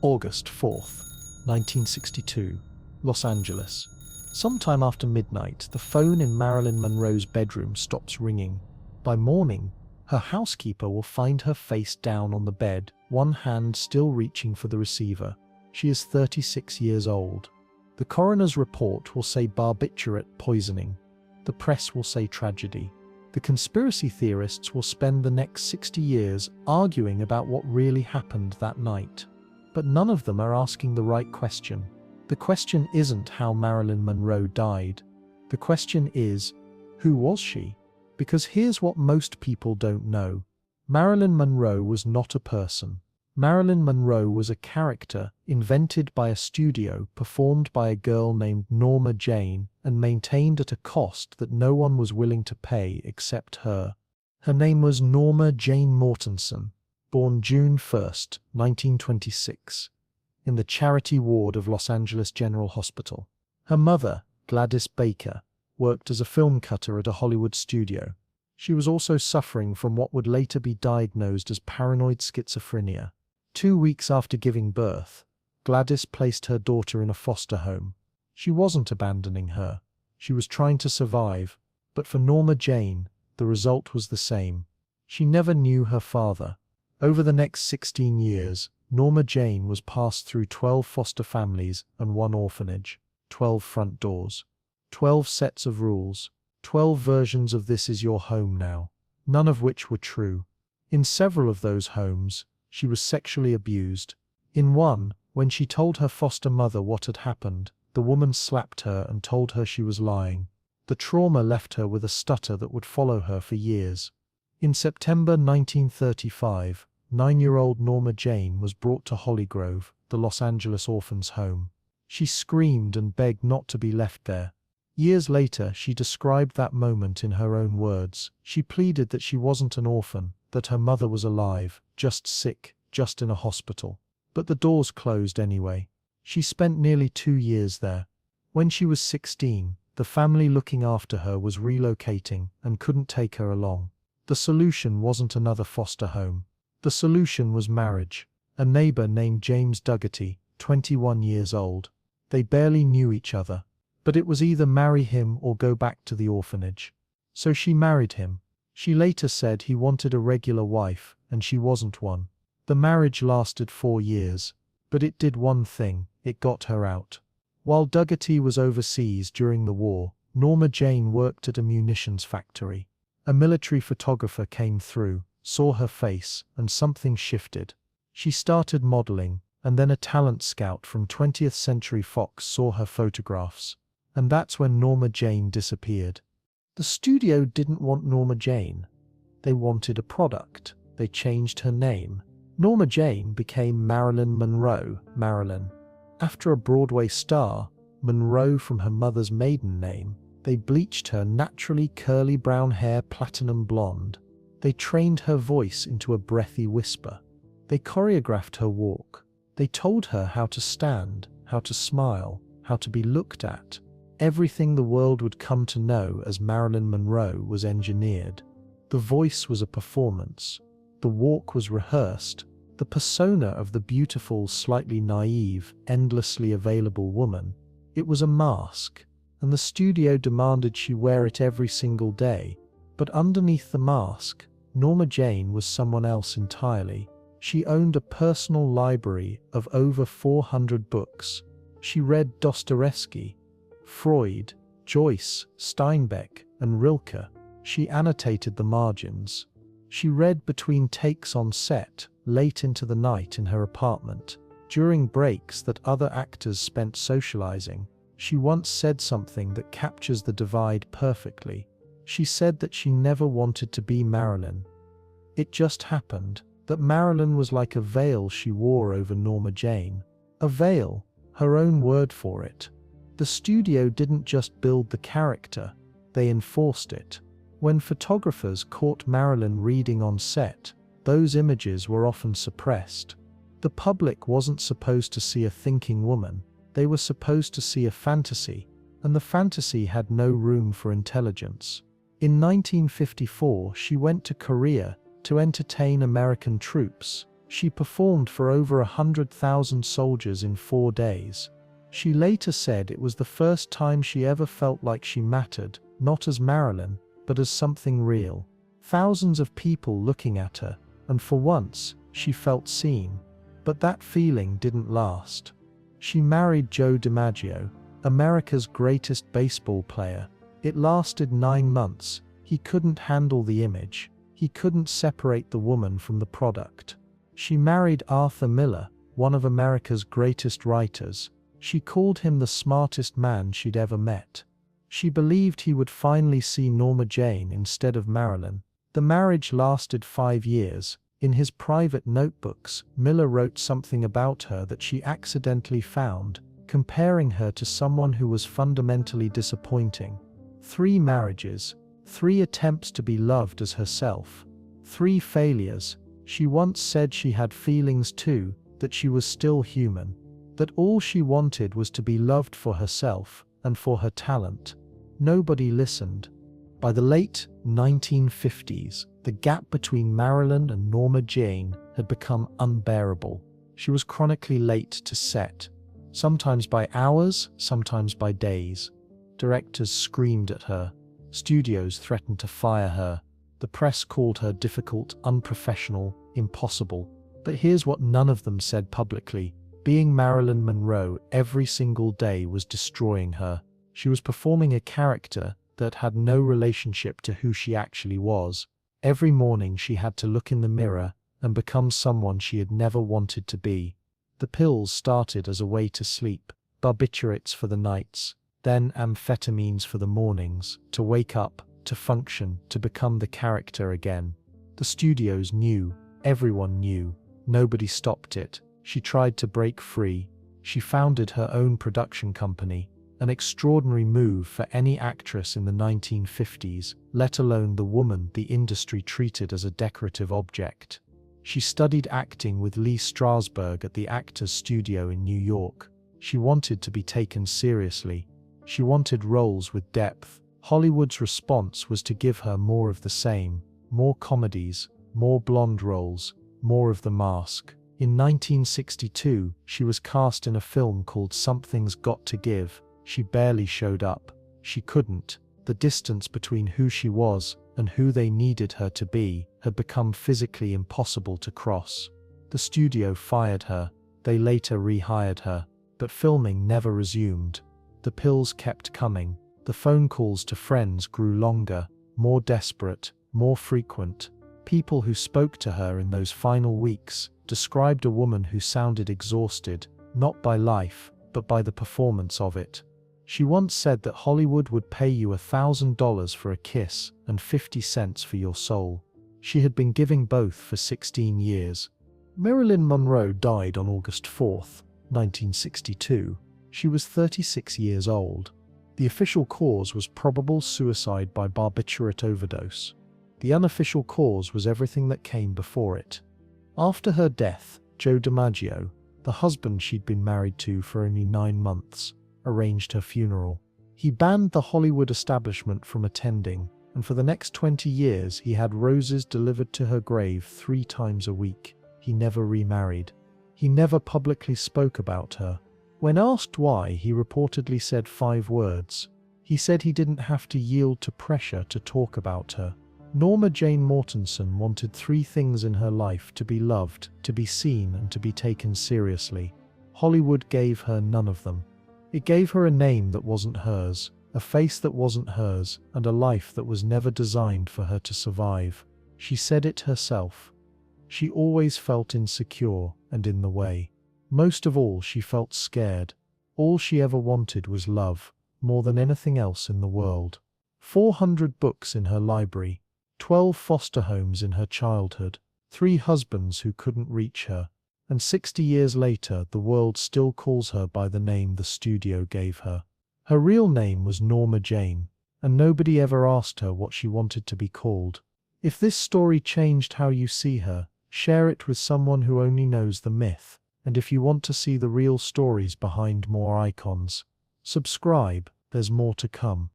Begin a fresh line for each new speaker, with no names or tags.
August 4th, 1962, Los Angeles. Sometime after midnight, the phone in Marilyn Monroe's bedroom stops ringing. By morning, her housekeeper will find her face down on the bed, one hand still reaching for the receiver. She is 36 years old. The coroner's report will say barbiturate poisoning. The press will say tragedy. The conspiracy theorists will spend the next 60 years arguing about what really happened that night. But none of them are asking the right question. The question isn't how Marilyn Monroe died. The question is, who was she? Because here's what most people don't know. Marilyn Monroe was not a person. Marilyn Monroe was a character invented by a studio, performed by a girl named Norma Jeane, and maintained at a cost that no one was willing to pay except her. Her name was Norma Jeane Mortensen, born June 1st, 1926, in the charity ward of Los Angeles General Hospital. Her mother, Gladys Baker, worked as a film cutter at a Hollywood studio. She was also suffering from what would later be diagnosed as paranoid schizophrenia. 2 weeks after giving birth, Gladys placed her daughter in a foster home. She wasn't abandoning her. She was trying to survive, but for Norma Jeane, the result was the same. She never knew her father. Over the next 16 years, Norma Jeane was passed through 12 foster families and 1 orphanage, 12 front doors, 12 sets of rules, 12 versions of "this is your home now," none of which were true. In several of those homes, she was sexually abused. In one, when she told her foster mother what had happened, the woman slapped her and told her she was lying. The trauma left her with a stutter that would follow her for years. In September 1935, 9-year-old Norma Jeane was brought to Hollygrove, the Los Angeles orphans' home. She screamed and begged not to be left there. Years later, she described that moment in her own words. She pleaded that she wasn't an orphan, that her mother was alive, just sick, just in a hospital. But the doors closed anyway. She spent nearly 2 years there. When she was 16, the family looking after her was relocating and couldn't take her along. The solution wasn't another foster home. The solution was marriage. A neighbor named James Dougherty, 21 years old. They barely knew each other, but it was either marry him or go back to the orphanage. So she married him. She later said he wanted a regular wife, and she wasn't one. The marriage lasted 4 years, but it did one thing: it got her out. While Dougherty was overseas during the war, Norma Jeane worked at a munitions factory. A military photographer came through, saw her face, and something shifted. She started modeling, and then a talent scout from 20th Century Fox saw her photographs. And that's when Norma Jeane disappeared. The studio didn't want Norma Jeane. They wanted a product. They changed her name. Norma Jeane became Marilyn Monroe, Marilyn. After a Broadway star, Monroe from her mother's maiden name, they bleached her naturally curly brown hair platinum blonde. They trained her voice into a breathy whisper. They choreographed her walk. They told her how to stand, how to smile, how to be looked at. Everything the world would come to know as Marilyn Monroe was engineered. The voice was a performance. The walk was rehearsed. The persona of the beautiful, slightly naive, endlessly available woman, it was a mask, and the studio demanded she wear it every single day. But underneath the mask, Norma Jeane was someone else entirely. She owned a personal library of over 400 books. She read Dostoevsky, Freud, Joyce, Steinbeck, and Rilke. She annotated the margins. She read between takes on set, late into the night in her apartment, during breaks that other actors spent socializing. She once said something that captures the divide perfectly. She said that she never wanted to be Marilyn. It just happened that Marilyn was like a veil she wore over Norma Jeane. A veil, her own word for it. The studio didn't just build the character, they enforced it. When photographers caught Marilyn reading on set, those images were often suppressed. The public wasn't supposed to see a thinking woman, they were supposed to see a fantasy, and the fantasy had no room for intelligence. In 1954, she went to Korea to entertain American troops. She performed for over 100,000 soldiers in 4 days. She later said it was the first time she ever felt like she mattered, not as Marilyn, but as something real. Thousands of people looking at her, and for once, she felt seen. But that feeling didn't last. She married Joe DiMaggio, America's greatest baseball player. It lasted 9 months. He couldn't handle the image. He couldn't separate the woman from the product. She married Arthur Miller, one of America's greatest writers. She called him the smartest man she'd ever met. She believed he would finally see Norma Jeane instead of Marilyn. The marriage lasted 5 years. In his private notebooks, Miller wrote something about her that she accidentally found, comparing her to someone who was fundamentally disappointing. 3 marriages, 3 attempts to be loved as herself, 3 failures. She once said she had feelings too, that she was still human, that all she wanted was to be loved for herself and for her talent. Nobody listened. By the late 1950s, the gap between Marilyn and Norma Jeane had become unbearable. She was chronically late to set, sometimes by hours, sometimes by days. Directors screamed at her. Studios threatened to fire her. The press called her difficult, unprofessional, impossible. But here's what none of them said publicly. Being Marilyn Monroe every single day was destroying her. She was performing a character that had no relationship to who she actually was. Every morning she had to look in the mirror and become someone she had never wanted to be. The pills started as a way to sleep, barbiturates for the nights, then amphetamines for the mornings, to wake up, to function, to become the character again. The studios knew, everyone knew, nobody stopped it. She tried to break free. She founded her own production company, an extraordinary move for any actress in the 1950s, let alone the woman the industry treated as a decorative object. She studied acting with Lee Strasberg at the Actors Studio in New York. She wanted to be taken seriously. She wanted roles with depth. Hollywood's response was to give her more of the same, more comedies, more blonde roles, more of the mask. In 1962, she was cast in a film called Something's Got to Give. She barely showed up. She couldn't. The distance between who she was and who they needed her to be had become physically impossible to cross. The studio fired her. They later rehired her, but filming never resumed. The pills kept coming. The phone calls to friends grew longer, more desperate, more frequent. People who spoke to her in those final weeks described a woman who sounded exhausted, not by life, but by the performance of it. She once said that Hollywood would pay you $1,000 for a kiss and 50 cents for your soul. She had been giving both for 16 years. Marilyn Monroe died on August 4, 1962. She was 36 years old. The official cause was probable suicide by barbiturate overdose. The unofficial cause was everything that came before it. After her death, Joe DiMaggio, the husband she'd been married to for only 9 months, arranged her funeral. He banned the Hollywood establishment from attending, and for the next 20 years he had roses delivered to her grave 3 times a week. He never remarried. He never publicly spoke about her. When asked why, he reportedly said 5 words. He said he didn't have to yield to pressure to talk about her. Norma Jeane Mortensen wanted 3 things in her life: to be loved, to be seen, and to be taken seriously. Hollywood gave her none of them. It gave her a name that wasn't hers, a face that wasn't hers, and a life that was never designed for her to survive. She said it herself. She always felt insecure and in the way. Most of all, she felt scared. All she ever wanted was love, more than anything else in the world. 400 books in her library, 12 foster homes in her childhood, 3 husbands who couldn't reach her. And 60 years later, the world still calls her by the name the studio gave her. Her real name was Norma Jeane, and nobody ever asked her what she wanted to be called. If this story changed how you see her, share it with someone who only knows the myth. And if you want to see the real stories behind more icons, subscribe, there's more to come.